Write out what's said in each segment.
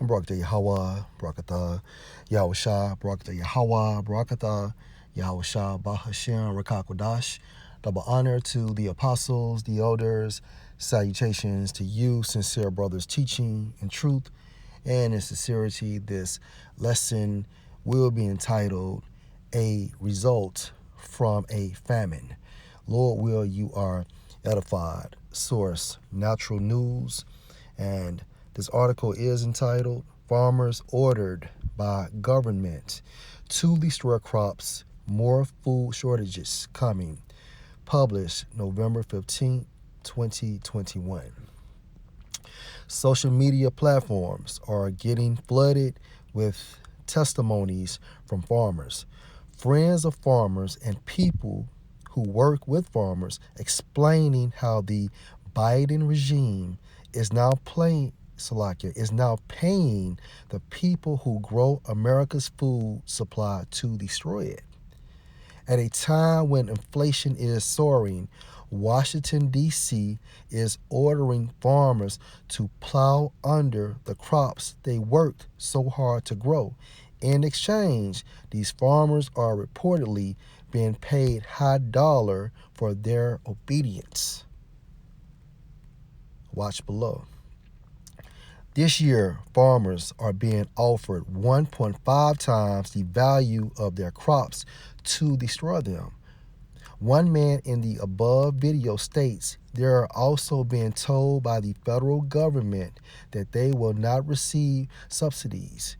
Barakatah Yahweh, Barakatah Yahusha, Barakatah Yahweh, Barakatah Yahusha, Bahashem, Rakakwadash. Double honor to the apostles, the elders, salutations to you, sincere brothers, teaching in truth and in sincerity. This lesson will be entitled A Result from a Famine. Lord will, you are edified. Source, Natural News. And this article is entitled Farmers Ordered by Government to Destroy Crops, More Food Shortages Coming. Published November 15, 2021. Social media platforms are getting flooded with testimonies from farmers, friends of farmers, and people who work with farmers explaining how the Biden regime is now paying the people who grow America's food supply to destroy it. At a time when inflation is soaring, Washington, D.C. is ordering farmers to plow under the crops they worked so hard to grow. In exchange, these farmers are reportedly being paid high dollar for their obedience. Watch below. This year, farmers are being offered 1.5 times the value of their crops to destroy them. One man in the above video states they are also being told by the federal government that they will not receive subsidies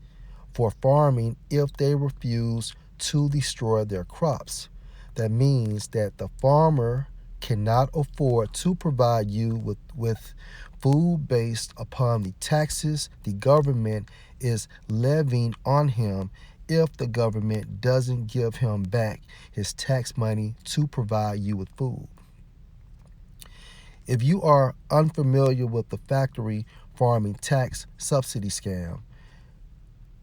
for farming if they refuse to destroy their crops. That means that the farmer cannot afford to provide you with food based upon the taxes the government is levying on him if the government doesn't give him back his tax money to provide you with food. If you are unfamiliar with the factory farming tax subsidy scam,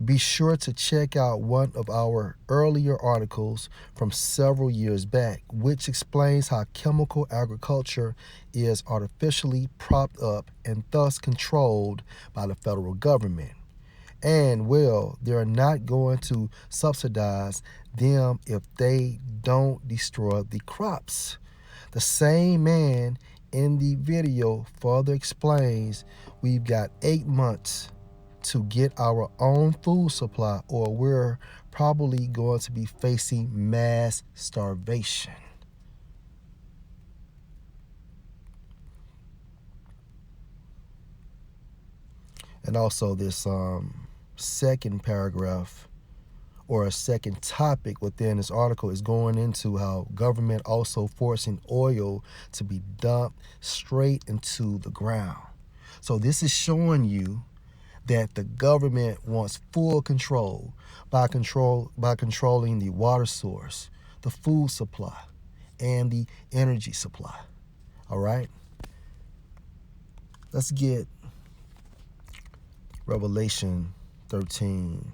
be sure to check out one of our earlier articles from several years back, which explains how chemical agriculture is artificially propped up and thus controlled by the federal government. And, well, they're not going to subsidize them if they don't destroy the crops. The same man in the video further explains we've got 8 months to get our own food supply, or we're probably going to be facing mass starvation. And also this second paragraph or a second topic within this article is going into how government also forcing oil to be dumped straight into the ground. So this is showing you that the government wants full control by controlling the water source, the food supply, and the energy supply. All right? Let's get Revelation 13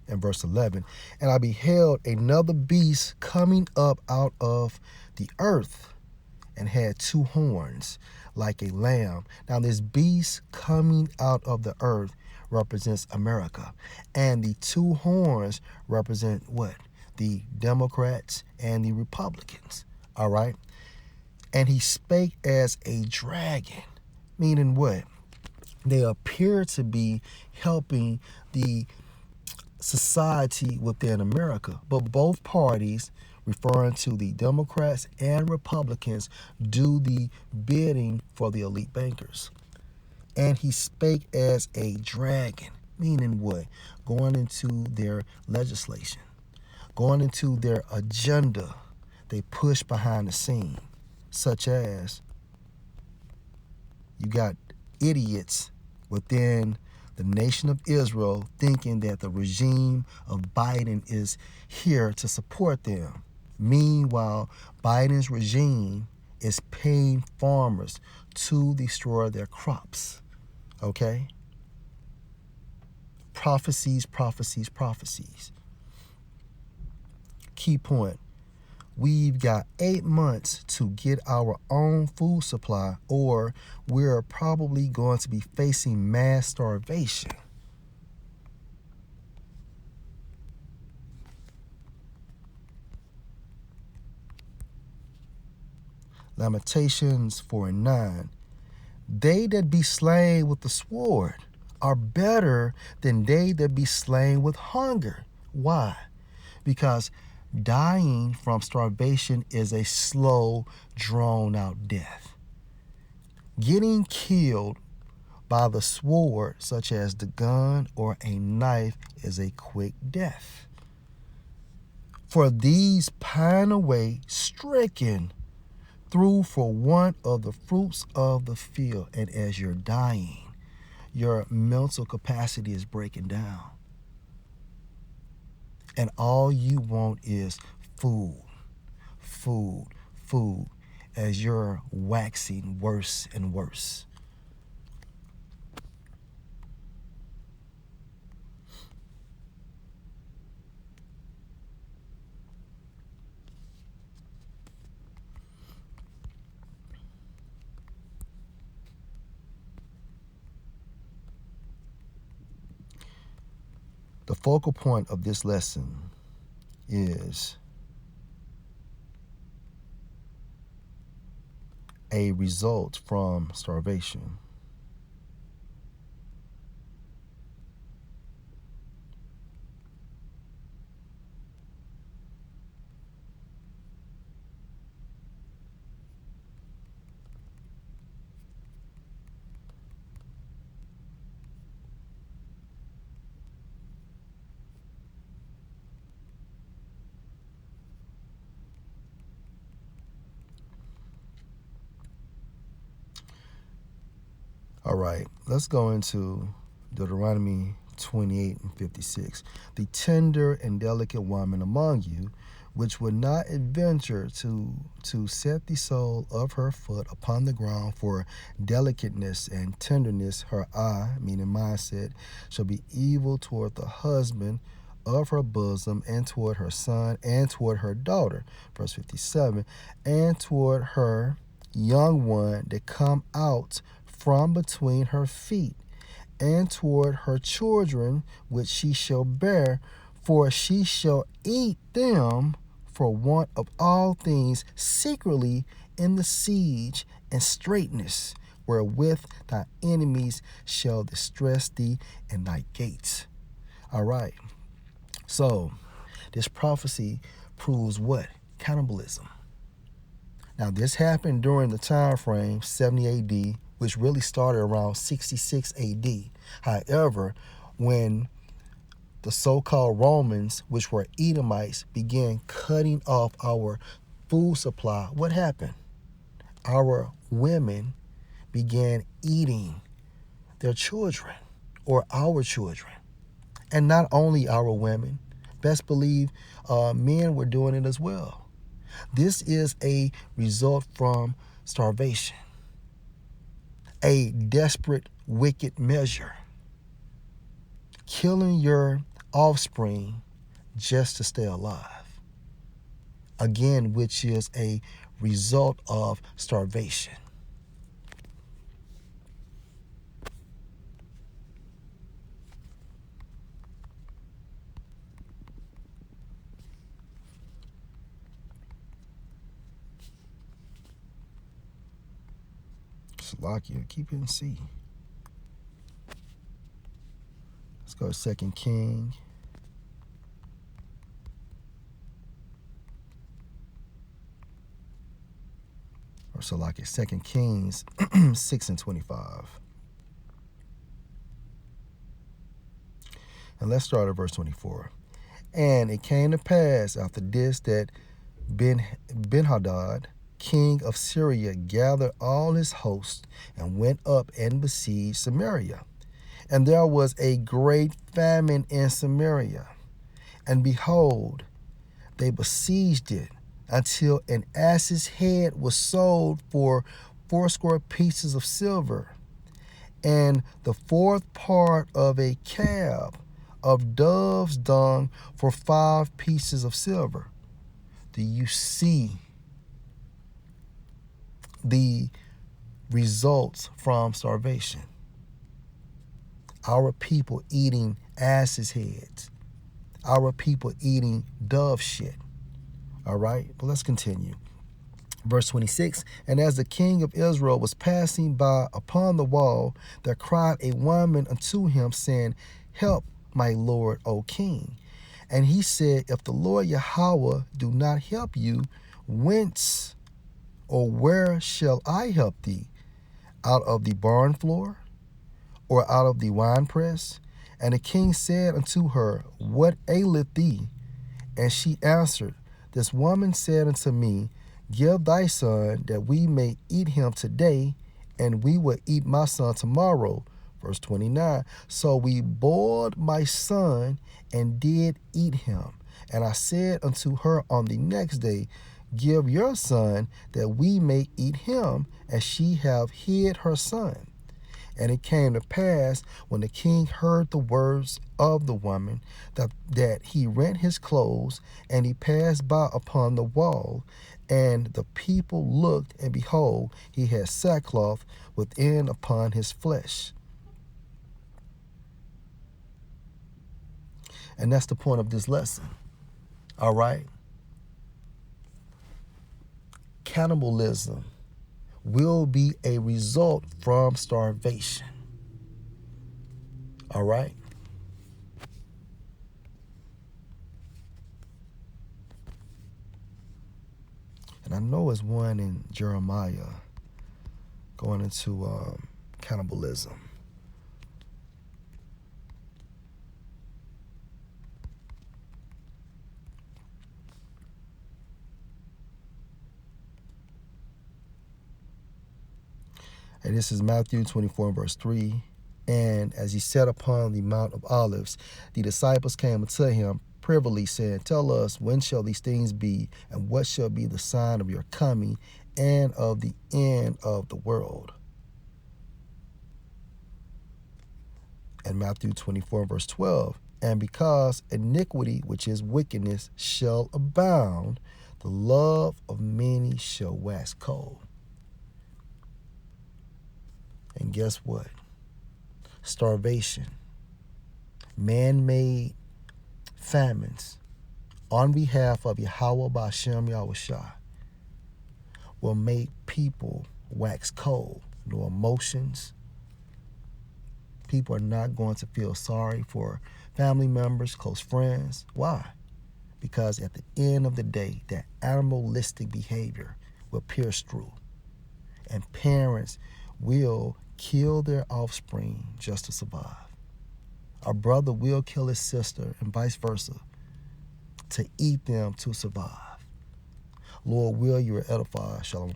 and verse 11. And I beheld another beast coming up out of the earth and had 2 horns like a lamb. Now this beast coming out of the earth represents America. And the 2 horns represent what? The Democrats and the Republicans. All right? And he spake as a dragon, meaning what? They appear to be helping the society within America, but both parties, referring to the Democrats and Republicans, do the bidding for the elite bankers. And he spake as a dragon, meaning what? Going into their legislation, going into their agenda they push behind the scene, such as you got idiots within the nation of Israel thinking that the regime of Biden is here to support them. Meanwhile, Biden's regime is paying farmers to destroy their crops. Okay? Prophecies, prophecies, prophecies. Key point. we've got 8 months to get our own food supply, or we're probably going to be facing mass starvation. Lamentations 4:9. They that be slain with the sword are better than they that be slain with hunger. Why? Because dying from starvation is a slow, drawn-out death. Getting killed by the sword, such as the gun or a knife, is a quick death. For these pine away, stricken through for want of the fruits of the field. And as you're dying, your mental capacity is breaking down. And all you want is food, food, food, as you're waxing worse and worse. The focal point of this lesson is a result from starvation. All right, let's go into Deuteronomy 28:56. The tender and delicate woman among you, which would not adventure to set the sole of her foot upon the ground for delicateness and tenderness, her eye, meaning mindset, shall be evil toward the husband of her bosom, and toward her son, and toward her daughter, verse 57, and toward her young one that come out from between her feet, and toward her children which she shall bear, for she shall eat them for want of all things secretly in the siege and straitness, wherewith thy enemies shall distress thee in thy gates. All right. So this prophecy proves what? Cannibalism. Now this happened during the time frame 70 AD, which really started around 66 AD. However, when the so-called Romans, which were Edomites, began cutting off our food supply, what happened? Our women began eating their children, or our children. And not only our women, best believe men were doing it as well. This is a result from starvation, a desperate, wicked measure, killing your offspring just to stay alive. Again, which is a result of starvation. Slovakia, keep it in C. Let's go to 2 King. Or Slovakia, 2 Kings 6:25. And let's start at verse 24. And it came to pass after this that Ben-Hadad, king of Syria, gathered all his host and went up and besieged Samaria. And there was a great famine in Samaria. And behold, they besieged it until an ass's head was sold for 80 pieces of silver, and the fourth part of a cab of dove's dung for 5 pieces of silver. Do you see the results from starvation? Our people eating asses' heads. Our people eating dove shit. All right, but let's continue. Verse 26, and as the king of Israel was passing by upon the wall, there cried a woman unto him, saying, Help, my lord, O king. And he said, If the Lord Yahweh do not help you, whence or where shall I help thee? Out of the barn floor, or out of the winepress? And the king said unto her, What aileth thee? And she answered, This woman said unto me, Give thy son, that we may eat him today, and we will eat my son tomorrow. Verse 29, so we boiled my son, and did eat him. And I said unto her on the next day, Give your son, that we may eat him. And she have hid her son. And it came to pass, when the king heard the words of the woman, that he rent his clothes, and he passed by upon the wall. And the people looked, and behold, he had sackcloth within upon his flesh. And that's the point of this lesson. All right? Cannibalism will be a result from starvation. All right? And I know it's one in Jeremiah going into cannibalism. And this is Matthew 24, verse 3. And as he sat upon the Mount of Olives, the disciples came unto him privily, saying, Tell us, when shall these things be, and what shall be the sign of your coming and of the end of the world? And Matthew 24, verse 12. And because iniquity, which is wickedness, shall abound, the love of many shall wax cold. And guess what? Starvation, man-made famines on behalf of Yahweh B'Ashem Yahushua will make people wax cold. No emotions. People are not going to feel sorry for family members, close friends. Why? Because at the end of the day, that animalistic behavior will pierce through. And parents will kill their offspring just to survive. A brother will kill his sister and vice versa to eat them to survive. Lord, will you edify. Shalom.